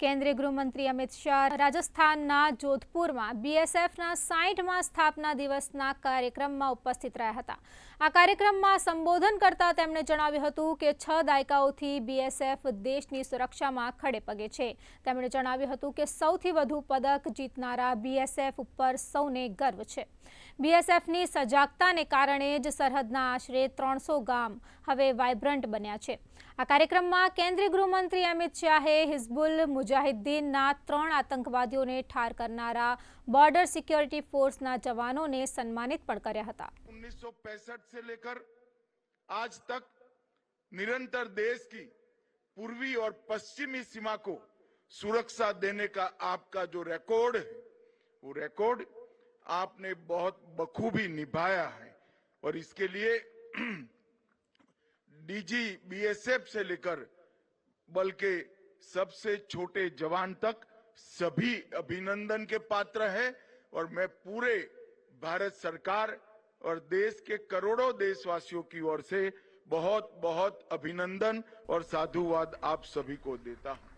કેન્દ્રીય ગૃહમંત્રી અમિત શાહ રાજસ્થાનના જોધપુરમાં બીએસએફના 60મા સ્થાપના દિવસના કાર્યક્રમમાં ઉપસ્થિત રહ્યા હતા। આ કાર્યક્રમમાં સંબોધન કરતા તેમણે જણાવ્યું હતું કે 6 દાયકાઓથી બીએસએફ દેશની સુરક્ષામાં ખડે પગે છે। તેમણે જણાવ્યું હતું કે સૌથી વધુ પદક જીતનારા બીએસએફ ઉપર સૌને ગર્વ છે। બીએસએફની સજાગતાને કારણે જ સરહદના આશરે 300 ગામ હવે વાઇબ્રન્ટ બન્યા છે। આ કાર્યક્રમમાં કેન્દ્રીય ગૃહમંત્રી અમિત શાહે હિઝબુલ મુજાહિદ્દીનના 3 આતંકવાદીઓને ઠાર કરનારા બોર્ડર સિક્યોરિટી ફોર્સના જવાનોને સન્માનિત પણ કર્યા હતા। 1965 से लेकर आज तक निरंतर देश की पूर्वी और पश्चिमी सीमा को सुरक्षा देने का आपका जो रिकॉर्ड है, वो रिकॉर्ड आपने बहुत बखूबी निभाया है और इसके लिए डीजी बीएसएफ से लेकर बल के सबसे छोटे जवान तक सभी अभिनंदन के पात्र हैं और मैं पूरे भारत सरकार और देश के करोड़ों देशवासियों की ओर से बहुत बहुत अभिनंदन और साधुवाद आप सभी को देता हूं।